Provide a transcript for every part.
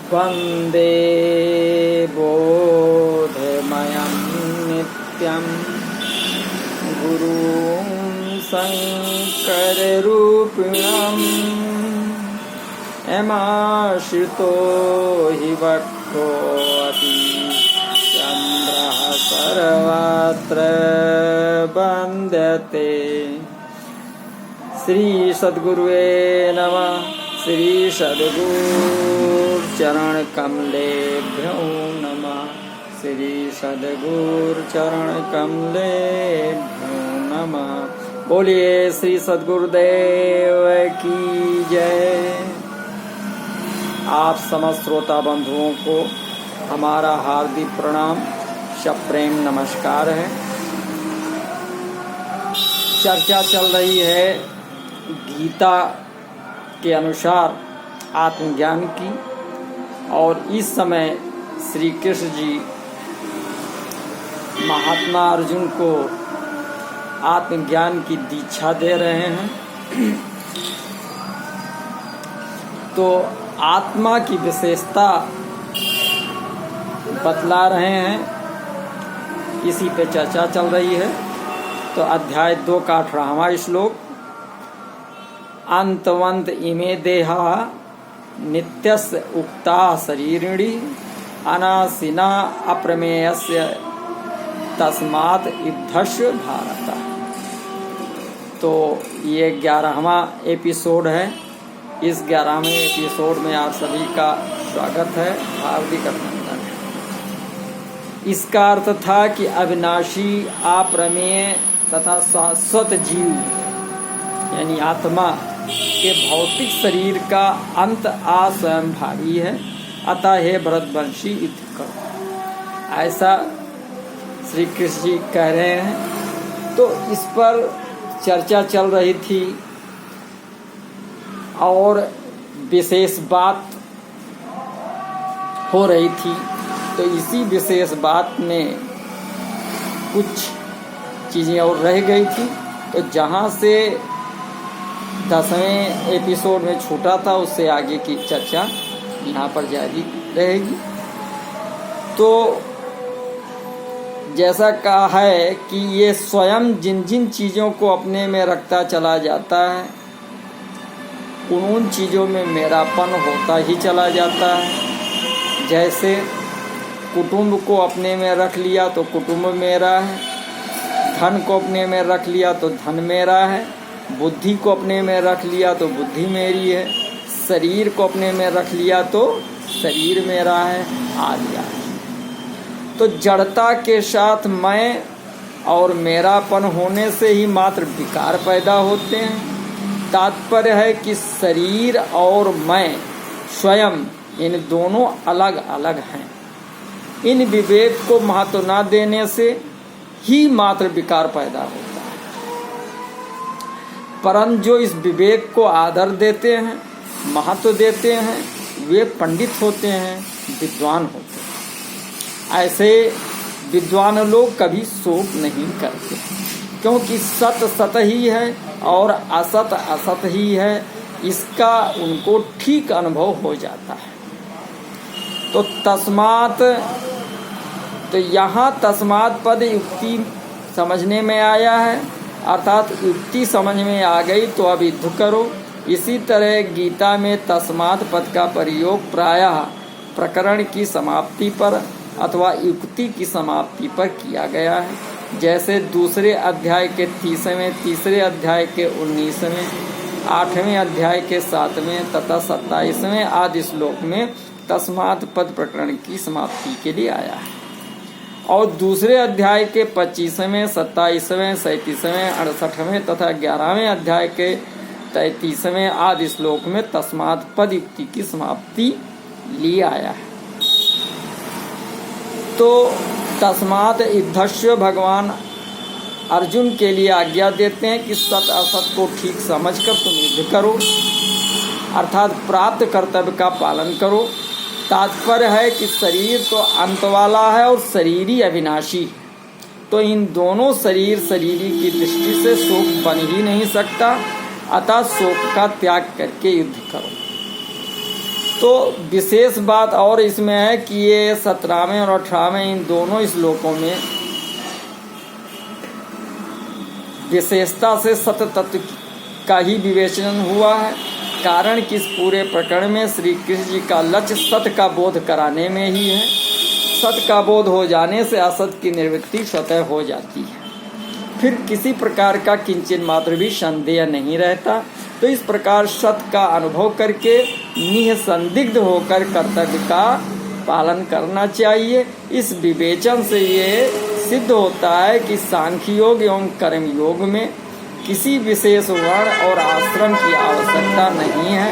वन्दे बोधमयं नित्यं गुरुं शङ्कररूपिणम् यमाश्रितो हि वक्षोऽपि चन्द्रः सर्वत्र वन्द्यते। श्री सद्गुरुवे नमः। श्री सद्गुरुचरण कमलेभ्यो नमः। श्री सद्गुरुचरण कमलेभ्यो नमः। बोलिए श्री सद्गुरुदेव की जय। आप समस्त श्रोता बंधुओं को हमारा हार्दिक प्रणाम, सप्रेम नमस्कार है। चर्चा चल रही है गीता के अनुसार आत्मज्ञान की, और इस समय श्री कृष्ण जी महात्मा अर्जुन को आत्मज्ञान की दीक्षा दे रहे हैं। तो आत्मा की विशेषता बतला रहे हैं, इसी पे चर्चा चल रही है। तो अध्याय 2 का 18वां श्लोक। अंतवंत इमे देहा नित्यस्य उक्ता शरीरिणी अनासिना अप्रमेयस्य तस्मात् युद्धस्य भारत। तो ये 11वां एपिसोड है। इस 11वें एपिसोड में आप सभी का स्वागत है, हार्दिक अभिनंदन है। इसका अर्थ था कि अविनाशी, अप्रमेय तथा शाश्वत जीव यानी आत्मा के भौतिक शरीर का अंत असंभावी है। अतः हे भरतवंशी युद्ध करो, ऐसा श्री कृष्ण जी कह रहे हैं। तो इस पर चर्चा चल रही थी और विशेष बात हो रही थी। तो इसी विशेष बात में कुछ चीज़ें और रह गई थी। तो जहाँ से 10वें एपिसोड में छूटा था, उससे आगे की चर्चा यहाँ पर जारी रहेगी। तो जैसा कहा है कि ये स्वयं जिन जिन चीज़ों को अपने में रखता चला जाता है, उन चीज़ों में मेरापन होता ही चला जाता है। जैसे कुटुंब को अपने में रख लिया तो कुटुंब मेरा है, धन को अपने में रख लिया तो धन मेरा है, बुद्धि को अपने में रख लिया तो बुद्धि मेरी है, शरीर को अपने में रख लिया तो शरीर मेरा है, आदि आदि। तो जड़ता के साथ मैं और मेरापन होने से ही मात्र विकार पैदा होते हैं। तात्पर्य है कि शरीर और मैं स्वयं, इन दोनों अलग अलग हैं। इन विवेक को महत्व न देने से ही मात्र विकार पैदा होता है। परंतु जो इस विवेक को आदर देते हैं, महत्व देते हैं, वे पंडित होते हैं, विद्वान होते हैं। ऐसे विद्वान लोग कभी शोक नहीं करते, क्योंकि सत सत ही है और असत असत ही है, इसका उनको ठीक अनुभव हो जाता है। तो तस्मात्, तो यहाँ तस्मात् पद युक्ति समझने में आया है, अर्थात युक्ति समझ में आ गई तो अब युद्ध करो। इसी तरह गीता में तस्मात् पद का प्रयोग प्रायः प्रकरण की समाप्ति पर अथवा युक्ति की समाप्ति पर किया गया है। जैसे दूसरे अध्याय के 30वें, तीसरे अध्याय के 19वें, 8वें अध्याय के 7वें तथा 27वें आदि श्लोक में तस्मात् पद प्रकरण की समाप्ति के लिए आया है। और दूसरे अध्याय के 25वें, 27वें, 37वें, 68वें तथा 11वें अध्याय के 33वें आदि श्लोक में तस्मात् पद युक्ति की समाप्ति लिए आया है। तो तस्मात् युद्धस्य भगवान अर्जुन के लिए आज्ञा देते हैं कि सत असत को ठीक समझकर तुम युद्ध करो, अर्थात प्राप्त कर्तव्य का पालन करो। तात्पर्य है कि शरीर तो अंत वाला है और शरीर ही अविनाशी है। तो इन दोनों शरीर शरीरी की दृष्टि से शोक बन ही नहीं सकता, अतः शोक का त्याग करके युद्ध करो। तो विशेष बात और इसमें है कि ये 17वें और 18वें इन दोनों श्लोकों में विशेषता से सत तत्व का ही विवेचन हुआ है। कारण कि इस पूरे प्रकरण में श्री कृष्ण जी का लक्ष्य सत्य का बोध कराने में ही है। सत्य का बोध हो जाने से असत की निवृत्ति स्वतः हो जाती है, फिर किसी प्रकार का किंचन मात्र भी संदेह नहीं रहता। तो इस प्रकार सत्य का अनुभव करके निसंदिग्ध होकर कर्तव्य का पालन करना चाहिए। इस विवेचन से ये सिद्ध होता है कि सांख्य योग एवं कर्म योग में किसी विशेष वर्ण और आश्रम की आवश्यकता नहीं है।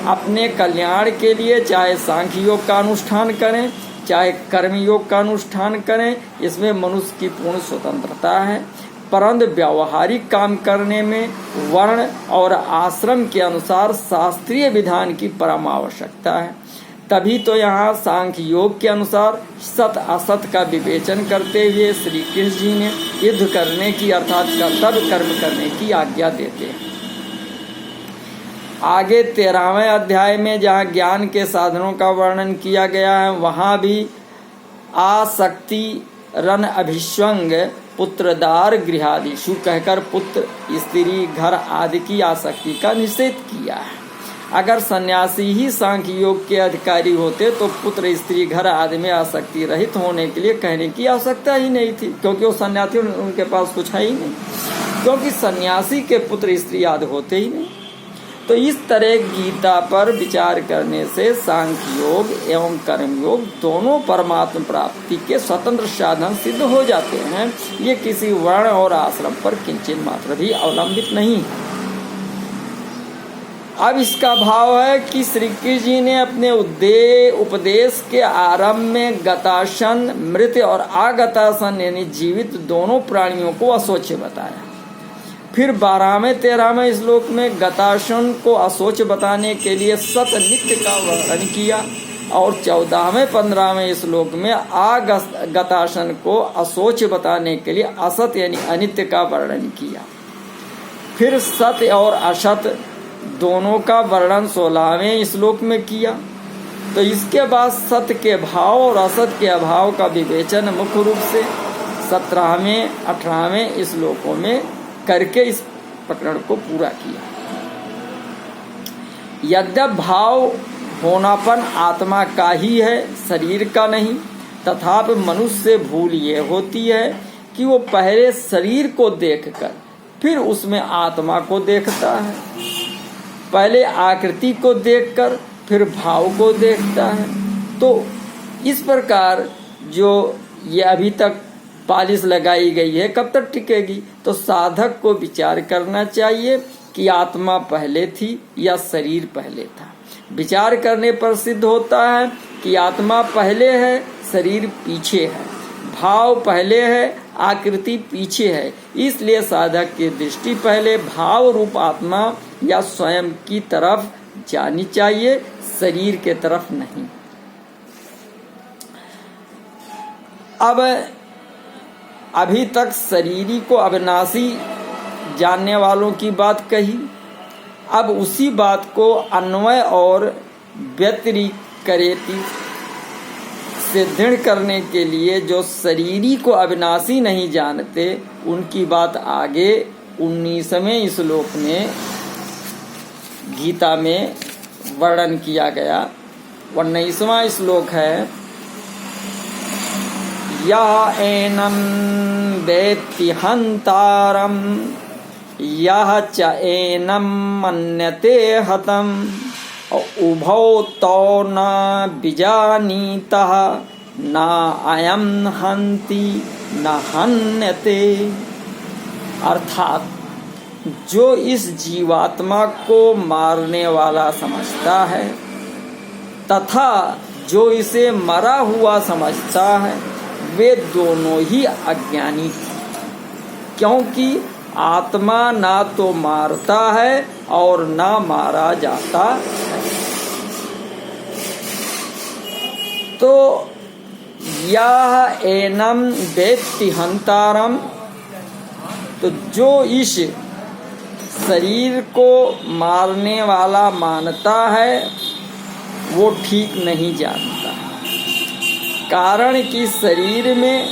अपने कल्याण के लिए चाहे सांख्य योग का अनुष्ठान करें चाहे कर्म योग का अनुष्ठान करें, इसमें मनुष्य की पूर्ण स्वतंत्रता है। परंतु व्यावहारिक काम करने में वर्ण और आश्रम के अनुसार शास्त्रीय विधान की परम आवश्यकता है। तभी तो यहाँ सांख्य योग के अनुसार सत असत का विवेचन करते हुए श्री कृष्ण जी ने युद्ध करने की अर्थात कर्तव्य कर्म करने की आज्ञा देते हैं। आगे 13वें अध्याय में जहाँ ज्ञान के साधनों का वर्णन किया गया है, वहाँ भी आसक्ति रन अभिष्वंग पुत्रदार गृहादिषु कहकर पुत्र स्त्री घर आदि की आसक्ति का निषेध किया है। अगर सन्यासी ही सांख्य योग के अधिकारी होते तो पुत्र स्त्री घर आदि में आसक्ति रहित होने के लिए कहने की आवश्यकता ही नहीं थी, क्योंकि वो सन्यासी उनके पास कुछ है ही नहीं, क्योंकि सन्यासी के पुत्र स्त्री आदि होते ही नहीं। तो इस तरह गीता पर विचार करने से सांख्य योग एवं कर्म योग दोनों परमात्मा प्राप्ति के स्वतंत्र साधन सिद्ध हो जाते हैं। ये किसी वर्ण और आश्रम पर किंचित मात्र भी अवलंबित नहीं है। अब इसका भाव है कि श्री कृष्ण जी ने अपने उपदेश के आरंभ में गतासन मृत और आगतासन यानी जीवित दोनों प्राणियों को अशोच बताया। फिर 12वें 13वें श्लोक में गतासन को अशोच बताने के लिए सत नित्य का वर्णन किया और 14वें 15वें श्लोक में आगतासन को अशोच बताने के लिए असत यानी अनित्य का वर्णन किया। फिर सत्य और असत दोनों का वर्णन 16वें श्लोक में किया। तो इसके बाद सत्य के भाव और असत के अभाव का विवेचन मुख्य रूप से 17वें 18वें श्लोकों में करके इस प्रकरण को पूरा किया। यद्यप भाव होनापन आत्मा का ही है, शरीर का नहीं, तथापि मनुष्य से भूल ये होती है कि वो पहले शरीर को देखकर फिर उसमें आत्मा को देखता है, पहले आकृति को देखकर फिर भाव को देखता है। तो इस प्रकार जो ये अभी तक पालिश लगाई गई है कब तक टिकेगी? तो साधक को विचार करना चाहिए कि आत्मा पहले थी या शरीर पहले था। विचार करने पर सिद्ध होता है कि आत्मा पहले है, शरीर पीछे है, भाव पहले है, आकृति पीछे है। इसलिए साधक की दृष्टि पहले भाव रूप आत्मा या स्वयं की तरफ जानी चाहिए, शरीर के तरफ नहीं। अब अभी तक शरीरी को अविनाशी जानने वालों की बात कही। अब उसी बात को अन्वय और व्यतिरिक्ति से दृढ़ करने के लिए जो शरीरी को अविनाशी नहीं जानते उनकी बात आगे 19वें श्लोक में गीता में वर्णन किया गया। 19वां श्लोक है यः एनं वेत्ति हन्तारं यः च एनं मन्यते हतं उभौ तौ न विजानीतः न अयं हन्ति न हन्यते। अर्थात जो इस जीवात्मा को मारने वाला समझता है तथा जो इसे मरा हुआ समझता है वे दोनों ही अज्ञानी हैं, क्योंकि आत्मा ना तो मारता है और ना मारा जाता है। तो यह एनम वेत्ति हंतारम, तो जो इस शरीर को मारने वाला मानता है वो ठीक नहीं जानता। कारण कि शरीर में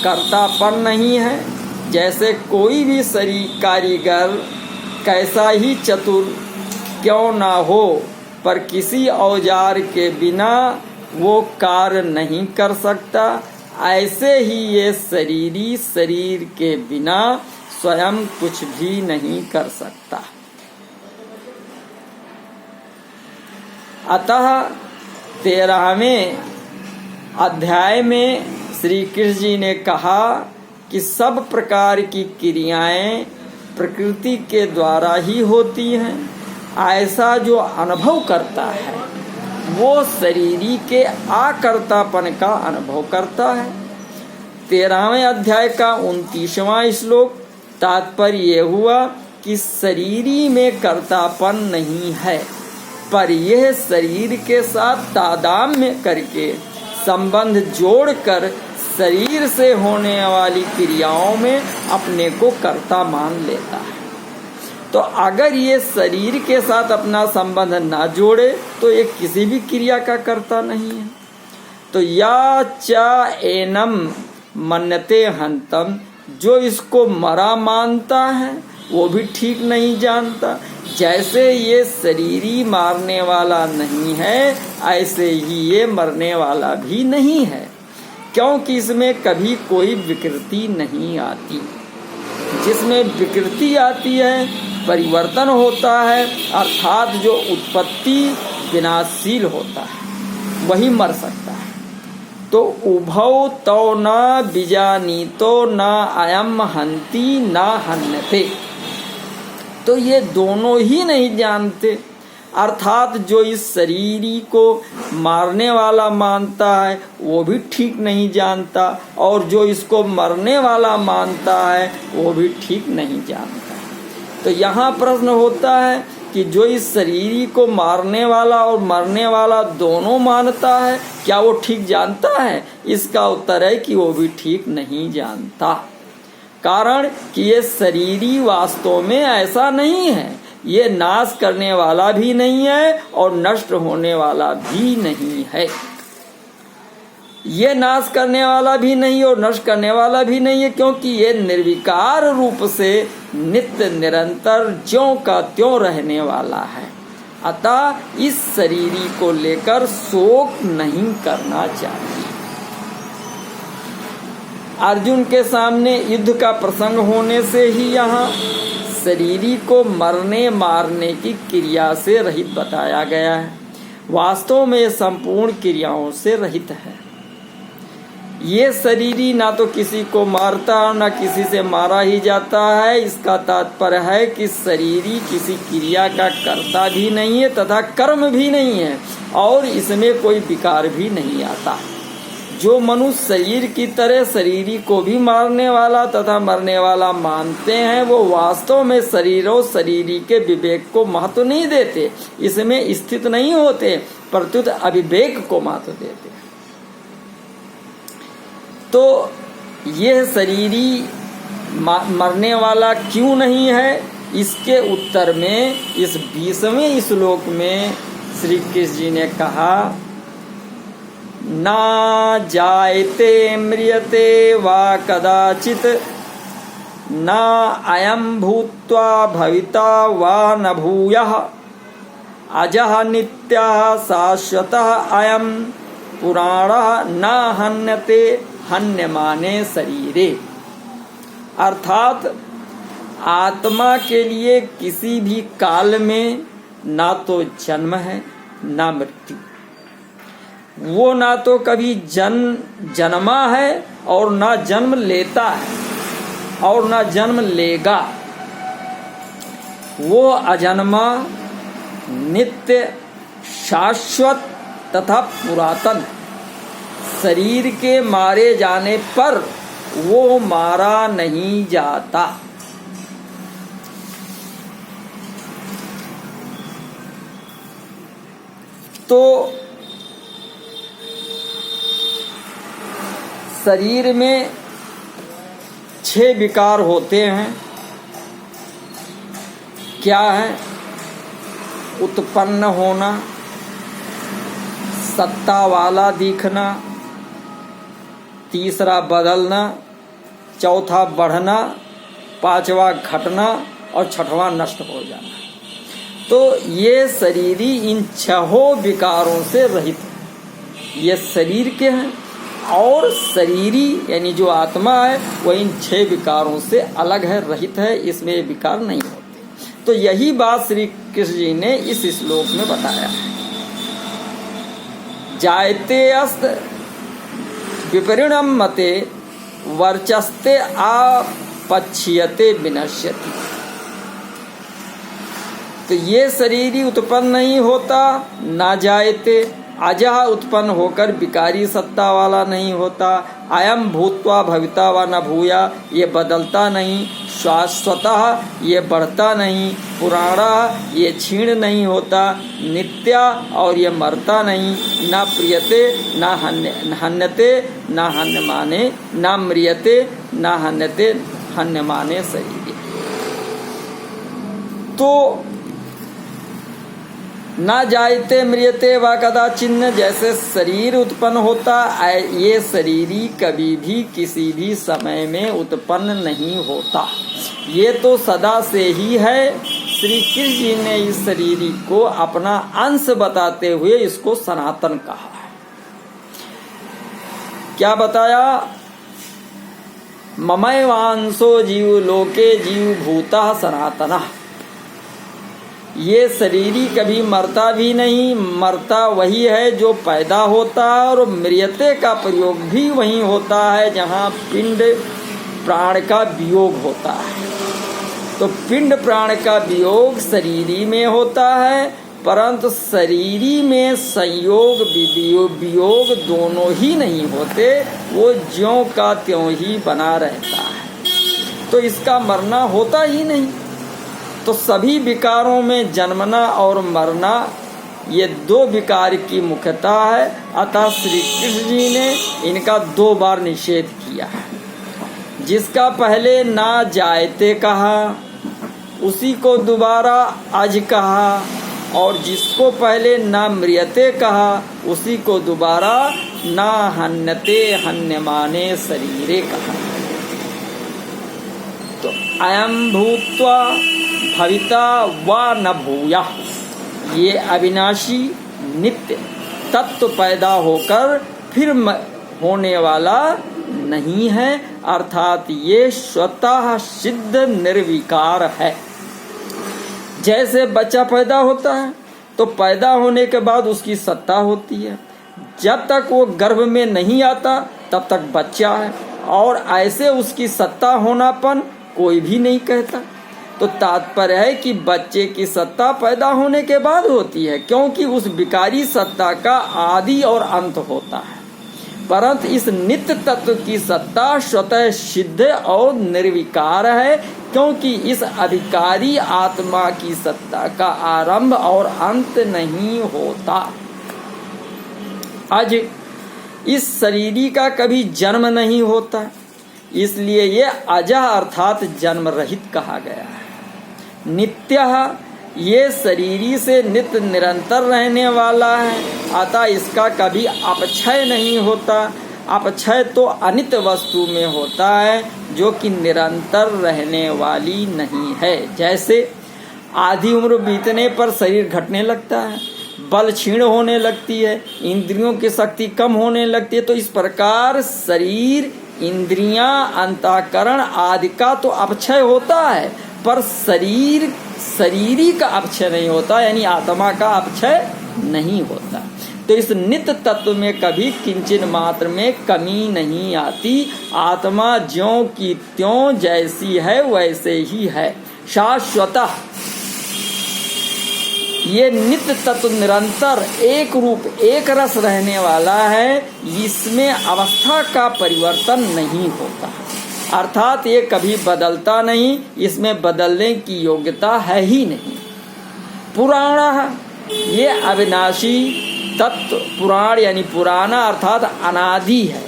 कर्तापन नहीं है। जैसे कोई भी शरीर कारीगर कैसा ही चतुर क्यों ना हो, पर किसी औजार के बिना वो कार्य नहीं कर सकता, ऐसे ही ये शरीरी शरीर के बिना स्वयं कुछ भी नहीं कर सकता। अतः 13वें अध्याय में श्री कृष्ण जी ने कहा कि सब प्रकार की क्रियाएं प्रकृति के द्वारा ही होती हैं। ऐसा जो अनुभव करता है वो शरीरी के आकर्तापन का अनुभव करता है। 13वें अध्याय का 29वां श्लोक तात्पर्य ये हुआ कि शरीरी में कर्तापन नहीं है, पर यह शरीर के साथ तादात्म्य करके संबंध जोड़कर शरीर से होने वाली क्रियाओं में अपने को कर्ता मान लेता है। तो अगर ये शरीर के साथ अपना संबंध ना जोड़े तो ये किसी भी क्रिया का कर्ता नहीं है। तो या चा एनम मन्यते हंतम, जो इसको मरा मानता है वो भी ठीक नहीं जानता। जैसे ये शरीरी मारने वाला नहीं है, ऐसे ही ये मरने वाला भी नहीं है, क्योंकि इसमें कभी कोई विकृति नहीं आती। जिसमें विकृति आती है, परिवर्तन होता है, अर्थात जो उत्पत्ति विनाशील होता है, वही मर सकता है। तो उभौ तो न बीजानीतो न अयम हंति न हन्यते, तो ये दोनों ही नहीं जानते। अर्थात जो इस शरीरी को मारने वाला मानता है वो भी ठीक नहीं जानता, और जो इसको मरने वाला मानता है वो भी ठीक नहीं जानता। तो यहाँ प्रश्न होता है कि जो इस शरीरी को मारने वाला और मरने वाला दोनों मानता है, क्या वो ठीक जानता है? इसका उत्तर है कि वो भी ठीक नहीं जानता। कारण कि ये शरीरी वास्तव में ऐसा नहीं है, ये नाश करने वाला भी नहीं है और नष्ट होने वाला भी नहीं है। ये नाश करने वाला भी नहीं और नष्ट करने वाला भी नहीं है, क्योंकि ये निर्विकार रूप से नित्य निरंतर ज्यों का त्यों रहने वाला है। अतः इस शरीरी को लेकर शोक नहीं करना चाहिए। अर्जुन के सामने युद्ध का प्रसंग होने से ही यहाँ शरीरी को मरने मारने की क्रिया से रहित बताया गया है। वास्तव में संपूर्ण क्रियाओं से रहित है। ये शरीरी ना तो किसी को मारता ना किसी से मारा ही जाता है। इसका तात्पर्य है कि शरीरी किसी क्रिया का कर्ता भी नहीं है तथा कर्म भी नहीं है, और इसमें कोई विकार भी नहीं आता। जो मनुष्य शरीर की तरह शरीरी को भी मारने वाला तथा मरने वाला मानते हैं, वो वास्तव में शरीर और शरीरी के विवेक को महत्व नहीं देते, इसमें स्थित नहीं होते, प्रत्युत अविवेक को महत्व देते। तो यह शरीरी मरने वाला क्यों नहीं है, इसके उत्तर में इस 20वें श्लोक में श्री कृष्ण जी ने कहा, ना जायते म्रियते वा कदाचित ना अयं भूत्वा भविता वा न भूयः अजः नित्यः शाश्वतः अयं पुराणः न हन्यते हन्यमाने शरीरे। अर्थात आत्मा के लिए किसी भी काल में ना तो जन्म है ना मृत्यु। वो ना तो कभी जन्मा है और ना जन्म लेता है और ना जन्म लेगा। वो अजन्मा, नित्य, शाश्वत तथा पुरातन। शरीर के मारे जाने पर वो मारा नहीं जाता। तो शरीर में 6 विकार होते हैं। क्या है? उत्पन्न होना, सत्ता वाला दिखना, तीसरा बदलना, चौथा बढ़ना, पांचवा घटना और छठवां नष्ट हो जाना। तो ये शरीरी इन छहों विकारों से रहित है। ये शरीर के हैं और शरीरी यानी जो आत्मा है वह इन 6 विकारों से अलग है, रहित है, इसमें ये विकार नहीं होते। तो यही बात श्री कृष्ण जी ने इस श्लोक में बताया है। जायते अस्त विपरिणम मते वर्चस्ते आपच्छियते विनश्यति। तो ये शरीर उत्पन्न नहीं होता, ना जायते, अजह उत्पन्न होकर विकारी सत्ता वाला नहीं होता, अयम भूत्वा भविता व न भूया, ये बदलता नहीं, शाश्वतः ये बढ़ता नहीं, पुराणा ये क्षीण नहीं होता, नित्या और ये मरता नहीं, न प्रियते न हन्यते न हन्यमाने, न म्रियते न हन्यते हन्यमाने शरीर। तो ना जायते म्रियते व कदाचिन्न, जैसे शरीर उत्पन्न होता, ये शरीरी कभी भी किसी भी समय में उत्पन्न नहीं होता, ये तो सदा से ही है। श्री कृष्ण जी ने इस शरीरी को अपना अंश बताते हुए इसको सनातन कहा है। क्या बताया? ममैवांशो जीव लोके जीव भूता सनातनः। ये शरीरी कभी मरता भी नहीं, मरता वही है जो पैदा होता है, और म्रियते का प्रयोग भी वही होता है जहाँ पिंड प्राण का वियोग होता है। तो पिंड प्राण का वियोग शरीरी में होता है, परंतु शरीरी में संयोग वियोग दोनों ही नहीं होते, वो ज्यों का त्यों ही बना रहता है। तो इसका मरना होता ही नहीं। तो सभी विकारों में जन्मना और मरना ये 2 विकार की मुख्यता है। अतः श्री कृष्ण जी ने इनका 2 बार निषेध किया है। जिसका पहले ना जायते कहा उसी को दोबारा अज कहा, और जिसको पहले ना म्रियते कहा उसी को दोबारा ना हन्यते हन्यमाने शरीरे कहा। तो अयम भूत्वा भविता व न भूया, ये अविनाशी नित्य तत्व पैदा होकर फिर होने वाला नहीं है, अर्थात ये स्वतः सिद्ध निर्विकार है। जैसे बच्चा पैदा होता है तो पैदा होने के बाद उसकी सत्ता होती है, जब तक वो गर्भ में नहीं आता तब तक बच्चा है, और ऐसे उसकी सत्ता होनापन कोई भी नहीं कहता। तो तात्पर्य है कि बच्चे की सत्ता पैदा होने के बाद होती है, क्योंकि उस विकारी सत्ता का आदि और अंत होता है। परंतु इस नित्य तत्व की सत्ता स्वतः सिद्ध और निर्विकार है, क्योंकि इस अधिकारी आत्मा की सत्ता का आरंभ और अंत नहीं होता। आज इस शरीरी का कभी जन्म नहीं होता, इसलिए ये अजह अर्थात जन्म रहित कहा गया है। नित्यः ये शरीरी से नित्य निरंतर रहने वाला है, अतः इसका कभी अपक्षय नहीं होता। अपक्षय तो अनित्य वस्तु में होता है जो कि निरंतर रहने वाली नहीं है। जैसे आधी उम्र बीतने पर शरीर घटने लगता है, बल क्षीण होने लगती है, इंद्रियों की शक्ति कम होने लगती है। तो इस प्रकार शरीर, इंद्रियां, अंतःकरण आदि का तो अपक्षय होता है, पर शरीरी का अपक्षय नहीं होता, यानी आत्मा का अपक्षय नहीं होता। तो इस नित्य तत्व में कभी किंचित मात्र में कमी नहीं आती। आत्मा ज्यों की त्यों जैसी है वैसे ही है, शाश्वतः। ये नित्य तत्व निरंतर एक रूप एक रस रहने वाला है, इसमें अवस्था का परिवर्तन नहीं होता, अर्थात ये कभी बदलता नहीं, इसमें बदलने की योग्यता है ही नहीं। पुराण, ये अविनाशी तत्व, पुराण यानी पुराना अर्थात अनादि है।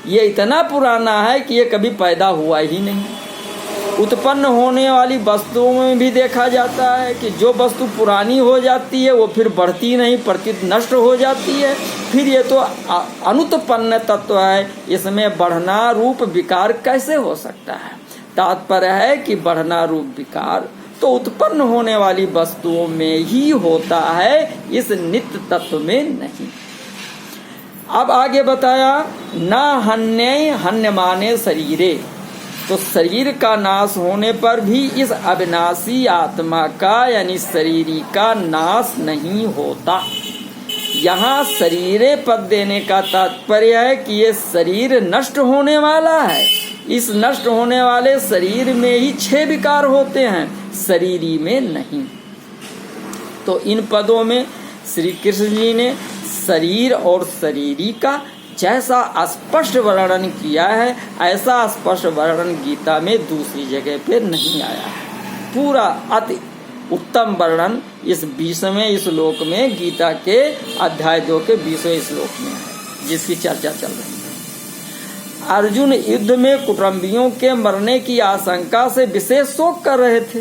ये इतना पुराना है कि ये कभी पैदा हुआ ही नहीं। उत्पन्न होने वाली वस्तुओं में भी देखा जाता है कि जो वस्तु पुरानी हो जाती है वो फिर बढ़ती नहीं, प्रति नष्ट हो जाती है। फिर ये तो अनुत्पन्न तत्व है, इसमें बढ़ना रूप विकार कैसे हो सकता है। तात्पर्य है कि बढ़ना रूप विकार तो उत्पन्न होने वाली वस्तुओं में ही होता है, इस नित्य तत्व में नहीं। अब आगे बताया न हन्य हन्यमाने शरीरे, तो शरीर का नाश होने पर भी इस अविनाशी आत्मा का यानी शरीरी का नाश नहीं होता। यहाँ शरीरे पद देने का तात्पर्य है कि ये शरीर नष्ट होने वाला है। इस नष्ट होने वाले शरीर में ही 6 विकार होते हैं, शरीरी में नहीं। तो इन पदों में श्री कृष्ण जी ने शरीर और शरीरी का जैसा स्पष्ट वर्णन किया है, ऐसा स्पष्ट वर्णन गीता में दूसरी जगह पे नहीं आया है। पूरा अति उत्तम वर्णन इस 20वें श्लोक में, गीता के अध्याय 2 के 20वें श्लोक में है, जिसकी चर्चा चल रही है। अर्जुन युद्ध में कुटुंबियों के मरने की आशंका से विशेष शोक कर रहे थे।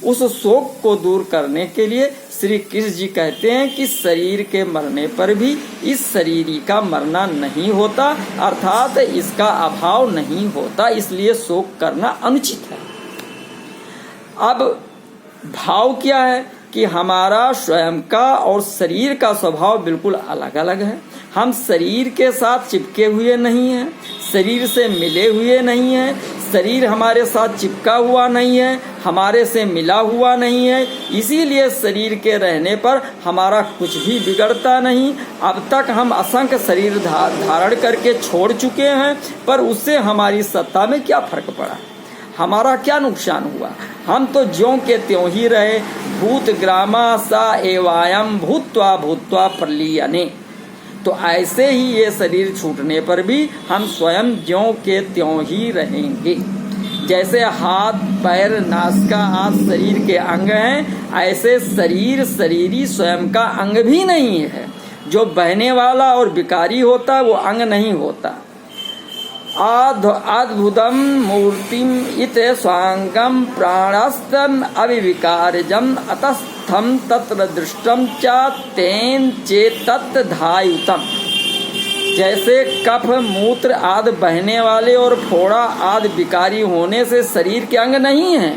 उस शोक को दूर करने के लिए श्री कृष्ण जी कहते हैं कि शरीर के मरने पर भी इस शरीरी का मरना नहीं होता, अर्थात इसका अभाव नहीं होता, इसलिए शोक करना अनुचित है। अब भाव क्या है कि हमारा स्वयं का और शरीर का स्वभाव बिल्कुल अलग अलग है। हम शरीर के साथ चिपके हुए नहीं हैं, शरीर से मिले हुए नहीं हैं, शरीर हमारे साथ चिपका हुआ नहीं है, हमारे से मिला हुआ नहीं है। इसीलिए शरीर के रहने पर हमारा कुछ भी बिगड़ता नहीं। अब तक हम असंख्य शरीर धारण करके छोड़ चुके हैं, पर उससे हमारी सत्ता में क्या फर्क पड़ा, हमारा क्या नुकसान हुआ। हम तो ज्यों के त्यों ही रहे। भूत ग्रामा सा एवायम भूत्वा भूत्वा प्रलीयने, तो ऐसे ही ये शरीर छूटने पर भी हम स्वयं ज्यों के त्यों ही रहेंगे। जैसे हाथ पैर नासिका आदि शरीर के अंग हैं, ऐसे शरीर शरीरी स्वयं का अंग भी नहीं है। जो बहने वाला और विकारी होता है वो अंग नहीं होता। अद्भुतम मूर्तिम इत स्वांगम प्राणस्तम अविविकारजम अतस्थम तत्र दृष्टम च तेन चेतत धायुतम। जैसे कफ मूत्र आदि बहने वाले और फोड़ा आदि विकारी होने से शरीर के अंग नहीं है,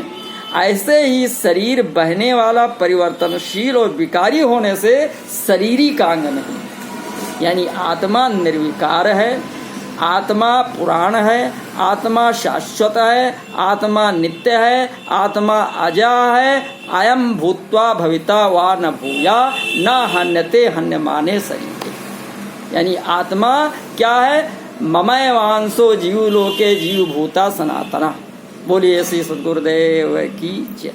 ऐसे ही शरीर बहने वाला परिवर्तनशील और विकारी होने से शरीरी का अंग नहीं। यानी आत्मा निर्विकार है, आत्मा पुराण है, आत्मा शाश्वत है, आत्मा नित्य है, आत्मा अजा है। अयम भूत्वा भविता वा न भूया न हन्यते हन्यमाने शरीर। यानी आत्मा क्या है, ममय वांसो जीव लोके जीव भूता सनातना। बोलिए श्री सद्गुरुदेव की जय।